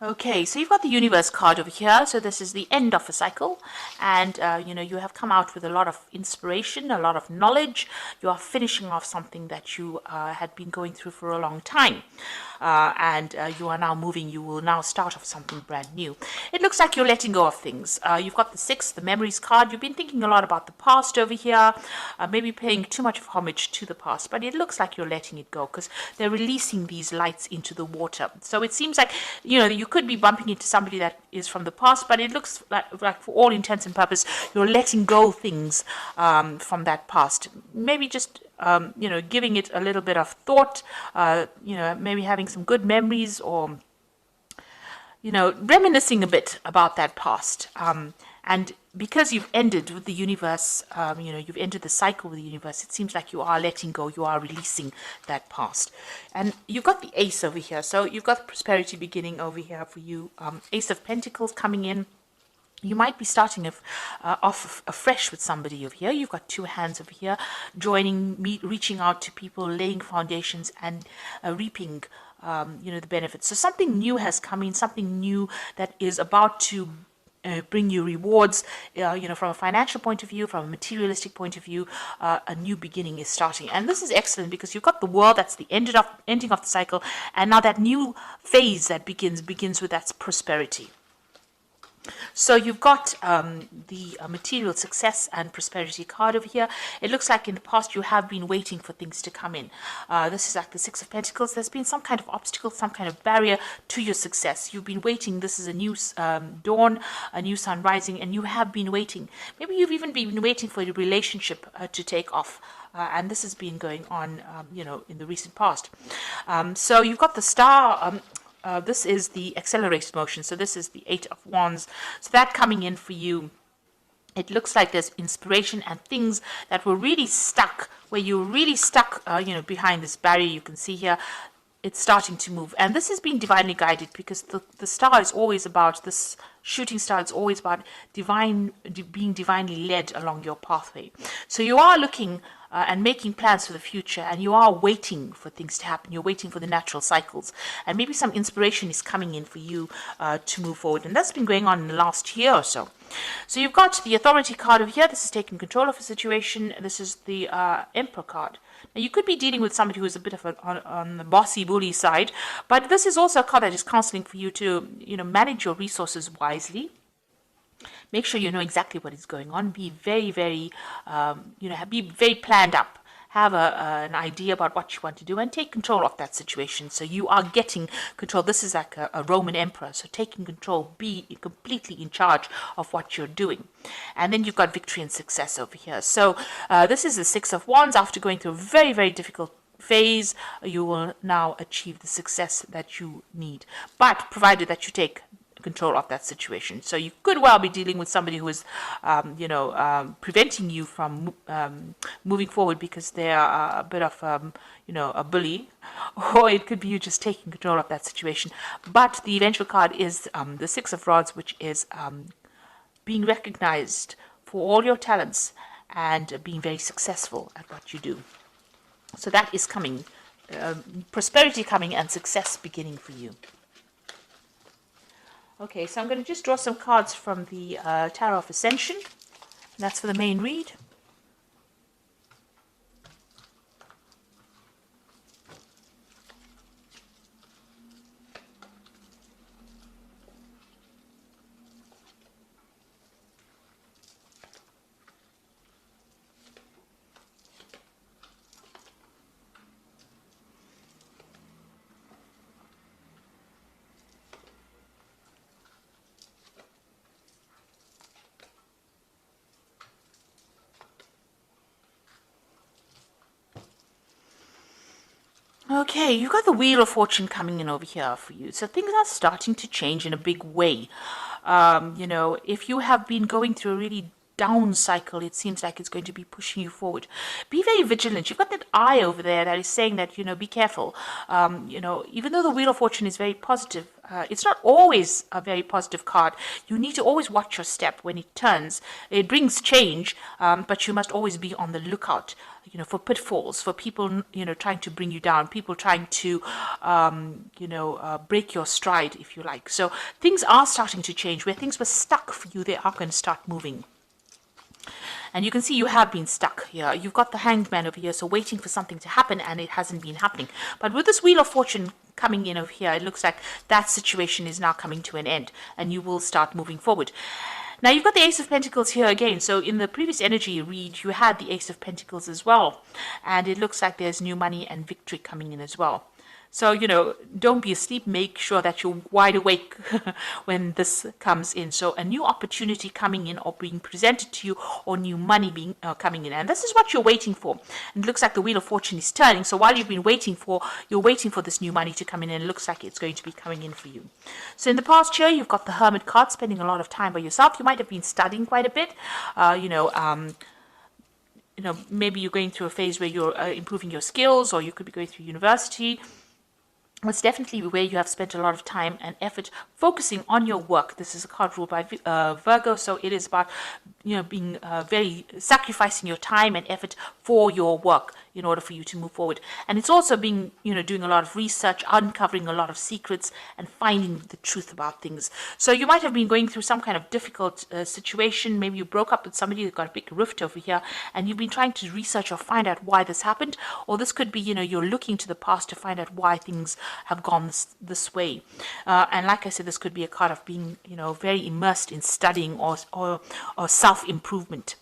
Okay, so you've got the universe card over here. So this is the end of a cycle, and you have come out with a lot of inspiration, a lot of knowledge. You are finishing off something that you had been going through for a long time, and you are now moving. You will now start off something brand new. It looks like you're letting go of things. You've got the 6, the memories card. You've been thinking a lot about the past over here, maybe paying too much of homage to the past, but it looks like you're letting it go because they're releasing these lights into the water. So it seems like you could be bumping into somebody that is from the past, but it looks like for all intents and purposes, you're letting go things from that past. Maybe just giving it a little bit of thought. Maybe having some good memories, or reminiscing a bit about that past. And because you've ended with the universe, you've ended the cycle with the universe, it seems like you are letting go, you are releasing that past. And you've got the Ace over here. So you've got the prosperity beginning over here for you. Ace of Pentacles coming in. You might be starting off afresh with somebody over here. You've got 2 hands over here, reaching out to people, laying foundations, and reaping the benefits. So something new has come in, something new that is about to bring you rewards, from a financial point of view, from a materialistic point of view. A new beginning is starting, and this is excellent because you've got the World. That's the ending of the cycle, and now that new phase that begins with that prosperity. So you've got the material success and prosperity card over here. It looks like in the past you have been waiting for things to come in. This is like the 6 of Pentacles. There's been some kind of obstacle, some kind of barrier to your success. You've been waiting. This is a new dawn, a new sun rising, and you have been waiting. Maybe you've even been waiting for your relationship to take off. And this has been going on, in the recent past. So you've got the Star. This is the accelerated motion. So this is the 8 of Wands. So that coming in for you, it looks like there's inspiration and things that were really stuck, where you were really stuck, behind this barrier. You can see here, it's starting to move. And this is being divinely guided because the star is always about, this shooting star is always about being divinely led along your pathway. So you are looking and making plans for the future, and you are waiting for things to happen. You're waiting for the natural cycles, and maybe some inspiration is coming in for you to move forward. And that's been going on in the last year or so. So you've got the Authority card over here. This is taking control of a situation. This is the Emperor card. Now, you could be dealing with somebody who is a bit of on the bossy bully side, but this is also a card that is counseling for you to manage your resources wisely. Make sure you know exactly what is going on. Be very, very, be very planned up. Have an idea about what you want to do and take control of that situation. So you are getting control. This is like a Roman emperor. So taking control, be completely in charge of what you're doing. And then you've got victory and success over here. So this is the 6 of Wands. After going through a very, very difficult phase, you will now achieve the success that you need. But provided that you take control of that situation. So you could well be dealing with somebody who is, preventing you from moving forward because they are a bit of, a bully, or it could be you just taking control of that situation. But the eventual card is the 6 of Rods, which is being recognized for all your talents and being very successful at what you do. So that is coming, prosperity coming and success beginning for you. Okay, so I'm going to just draw some cards from the Tarot of Ascension. That's for the main read. Okay, you've got the Wheel of Fortune coming in over here for you. So things are starting to change in a big way. If you have been going through a really down cycle, it seems like it's going to be pushing you forward. Be very vigilant. You've got that eye over there that is saying that, be careful. Even though the Wheel of Fortune is very positive, it's not always a very positive card. You need to always watch your step when it turns. It brings change, but you must always be on the lookout, for pitfalls, for people, trying to bring you down, people trying to, break your stride, if you like. So things are starting to change. Where things were stuck for you, they are going to start moving. And you can see you have been stuck here. You've got the Hanged Man over here, so waiting for something to happen, and it hasn't been happening. But with this Wheel of Fortune coming in over here, it looks like that situation is now coming to an end, and you will start moving forward. Now, you've got the Ace of Pentacles here again. So in the previous energy read, you had the Ace of Pentacles as well. And it looks like there's new money and victory coming in as well. So, don't be asleep. Make sure that you're wide awake when this comes in. So a new opportunity coming in or being presented to you, or new money being coming in. And this is what you're waiting for. And it looks like the Wheel of Fortune is turning. So while you've been waiting you're waiting for this new money to come in, and it looks like it's going to be coming in for you. So in the past year, you've got the Hermit card, spending a lot of time by yourself. You might have been studying quite a bit, maybe you're going through a phase where you're improving your skills, or you could be going through university. It's definitely where you have spent a lot of time and effort focusing on your work. This is a card ruled by Virgo, so it is about being very sacrificing your time and effort for your work in order for you to move forward. And it's also being doing a lot of research, uncovering a lot of secrets, and finding the truth about things. So you might have been going through some kind of difficult situation. Maybe you broke up with somebody, who's got a big rift over here, and you've been trying to research or find out why this happened. Or this could be you're looking to the past to find out why things have gone this way. And like I said, this could be a card of being very immersed in studying or self-improvement.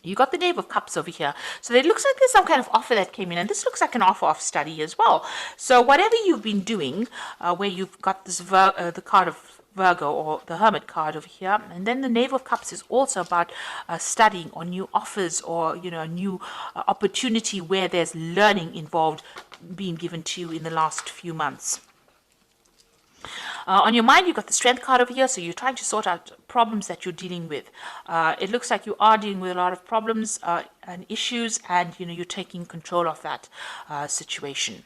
You got the Knave of Cups over here. So it looks like there's some kind of offer that came in, and this looks like an offer of study as well. So whatever you've been doing, where you've got this the card of Virgo, or the Hermit card over here, and then the Knave of Cups is also about studying, or new offers, or a new opportunity where there's learning involved being given to you in the last few months. On your mind, you've got the Strength card over here, so you're trying to sort out problems that you're dealing with. It looks like you are dealing with a lot of problems and issues, and you're taking control of that situation.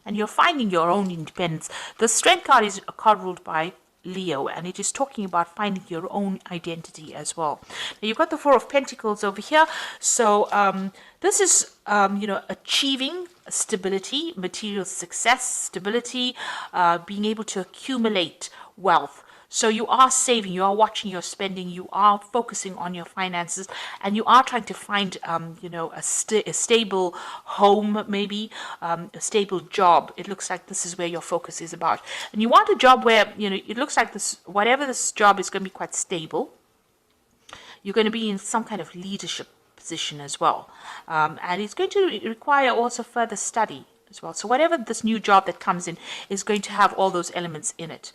And you're finding your own independence. The Strength card is a card ruled by Leo, and it is talking about finding your own identity as well. Now, you've got the Four of Pentacles over here, so this is achieving stability, material success, stability, being able to accumulate wealth. So you are saving, you are watching your spending, you are focusing on your finances, and you are trying to find, a stable home, maybe a stable job. It looks like this is where your focus is about. And you want a job where, it looks like whatever this job is going to be quite stable. You're going to be in some kind of leadership position as well. And it's going to require also further study as well. So whatever this new job that comes in is going to have all those elements in it.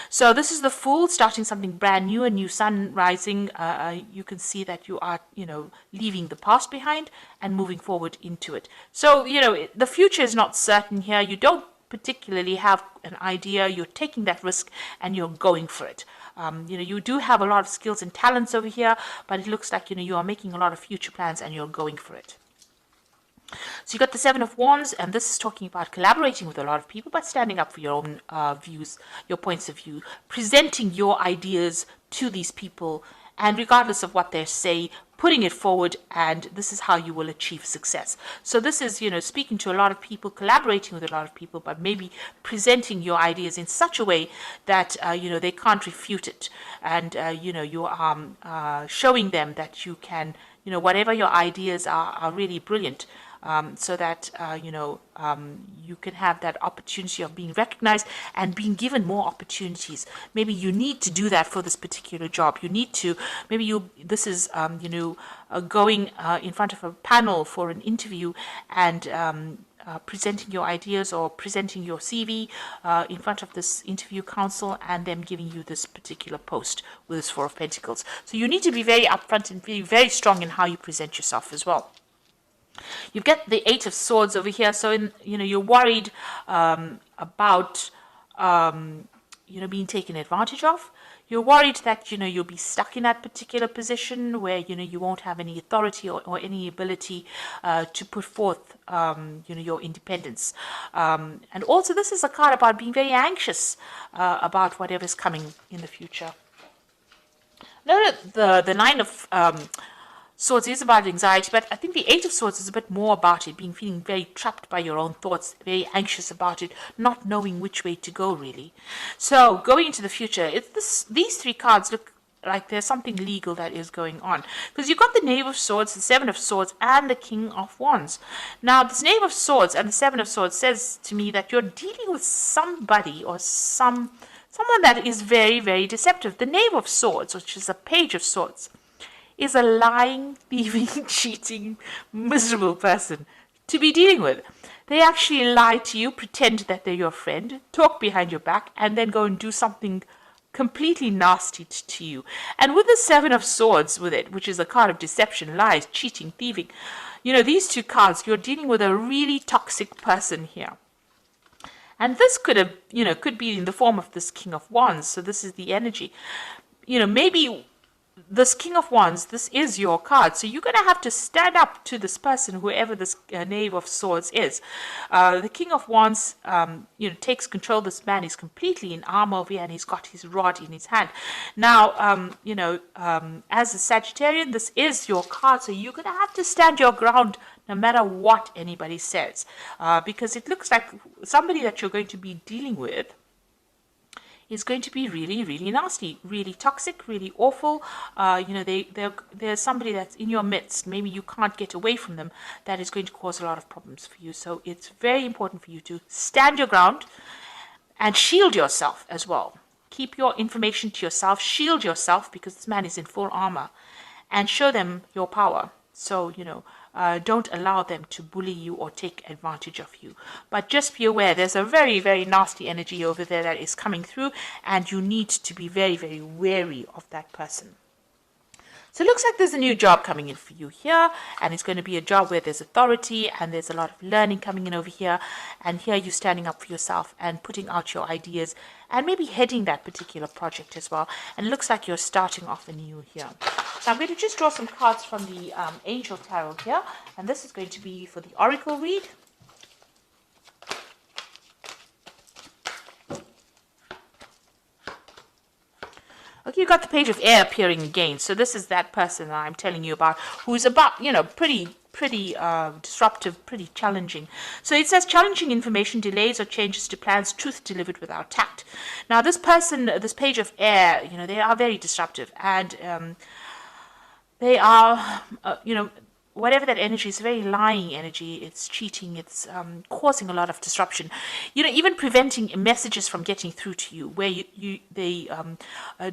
So this is the Fool, starting something brand new, a new sun rising. You can see that you are, leaving the past behind and moving forward into it. So, the future is not certain here. You don't particularly have an idea. You're taking that risk and you're going for it. You do have a lot of skills and talents over here, but it looks like, you are making a lot of future plans and you're going for it. So you got the Seven of Wands, and this is talking about collaborating with a lot of people, but standing up for your own views, your points of view, presenting your ideas to these people, and regardless of what they say, putting it forward, and this is how you will achieve success. So this is, speaking to a lot of people, collaborating with a lot of people, but maybe presenting your ideas in such a way that, they can't refute it. And, you are showing them that you can, whatever your ideas are really brilliant. So that, you can have that opportunity of being recognized and being given more opportunities. Maybe you need to do that for this particular job. You need to, this is, going in front of a panel for an interview and presenting your ideas or presenting your CV in front of this interview council, and them giving you this particular post with this Four of Pentacles. So you need to be very upfront and be very strong in how you present yourself as well. You've got the Eight of Swords over here, so you're worried about being taken advantage of. You're worried that, you'll be stuck in that particular position where, you won't have any authority or any ability to put forth, your independence. And also, this is a card about being very anxious about whatever's coming in the future. No, the Nine of Swords is about anxiety, but I think the Eight of Swords is a bit more about it, feeling very trapped by your own thoughts, very anxious about it, not knowing which way to go, really. So, going into the future, these three cards look like there's something legal that is going on. Because you've got the Knave of Swords, the Seven of Swords, and the King of Wands. Now, this Knave of Swords and the Seven of Swords says to me that you're dealing with somebody or someone that is very, very deceptive. The Knave of Swords, which is a Page of Swords, is a lying, thieving, cheating, miserable person to be dealing with. They actually lie to you, pretend that they're your friend, talk behind your back, and then go and do something completely nasty to you. And with the Seven of Swords with it, which is a card of deception, lies, cheating, thieving, these two cards, you're dealing with a really toxic person here. And this could be in the form of this King of Wands. So this is the energy. Maybe this King of Wands, this is your card. So you're going to have to stand up to this person, whoever this Knave of Swords is. The King of Wands, takes control. This man is completely in armor over here, and he's got his rod in his hand. Now, as a Sagittarian, this is your card. So you're going to have to stand your ground no matter what anybody says. Because it looks like somebody that you're going to be dealing with is going to be really, really nasty, really toxic, really awful. There's somebody that's in your midst. Maybe you can't get away from them. That is going to cause a lot of problems for you. So it's very important for you to stand your ground and shield yourself as well. Keep your information to yourself. Shield yourself, because this man is in full armor, and show them your power. So, don't allow them to bully you or take advantage of you. But just be aware, there's a very, very nasty energy over there that is coming through, and you need to be very, very wary of that person. So it looks like there's a new job coming in for you here, and it's going to be a job where there's authority and there's a lot of learning coming in over here. And here you're standing up for yourself and putting out your ideas and maybe heading that particular project as well. And it looks like you're starting off anew here. So I'm going to just draw some cards from the Angel Tarot here, and this is going to be for the Oracle read. Okay, you got the Page of Air appearing again. So this is that person that I'm telling you about, who's about, pretty disruptive, pretty challenging. So it says challenging information, delays or changes to plans, truth delivered without tact. Now this person, this Page of Air, they are very disruptive, and they are, whatever that energy is, very lying energy. It's cheating. It's causing a lot of disruption. Even preventing messages from getting through to you, where they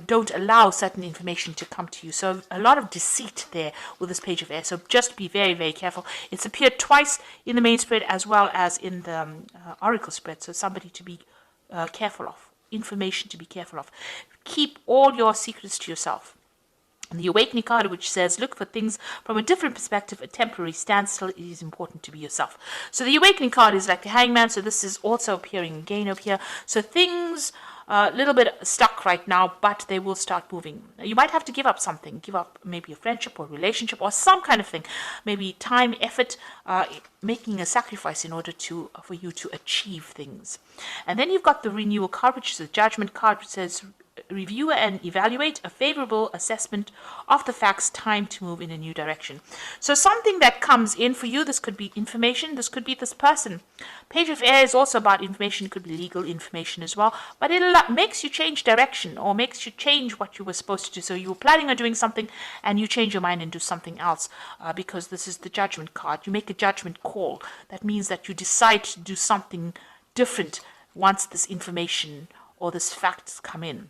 don't allow certain information to come to you. So a lot of deceit there with this Page of Air. So just be very, very careful. It's appeared twice in the main spread as well as in the Oracle spread. So somebody to be careful of. Information to be careful of. Keep all your secrets to yourself. And the Awakening card, which says, look for things from a different perspective, a temporary standstill. It is important to be yourself. So the Awakening card is like the Hangman. So this is also appearing again over here. So things a little bit stuck right now, but they will start moving. You might have to give up something. Give up maybe a friendship or relationship or some kind of thing. Maybe time, effort, making a sacrifice in order for you to achieve things. And then you've got the Renewal card, which is a Judgment card, which says, review and evaluate a favorable assessment of the facts, time to move in a new direction. So something that comes in for you, this could be information, this could be this person. Page of Air is also about information, it could be legal information as well, but it makes you change direction or makes you change what you were supposed to do. So you were planning on doing something and you change your mind and do something else because this is the Judgment card. You make a judgment call. That means that you decide to do something different once this information or this facts come in.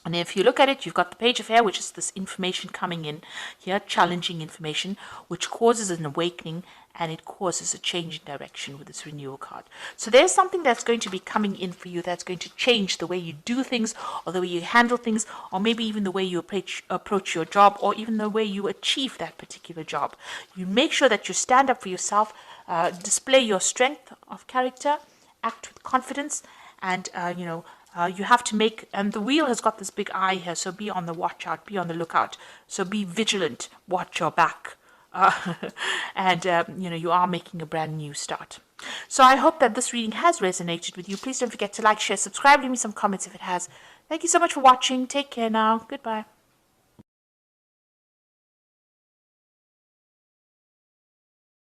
And if you look at it, you've got the Page of Air, which is this information coming in here, challenging information, which causes an awakening and it causes a change in direction with this Renewal card. So there's something that's going to be coming in for you that's going to change the way you do things or the way you handle things or maybe even the way you approach your job or even the way you achieve that particular job. You make sure that you stand up for yourself, display your strength of character, act with confidence and, You have to make, and the wheel has got this big eye here, so be on the watch out, be on the lookout. So be vigilant, watch your back. And, you are making a brand new start. So I hope that this reading has resonated with you. Please don't forget to like, share, subscribe, leave me some comments if it has. Thank you so much for watching. Take care now. Goodbye.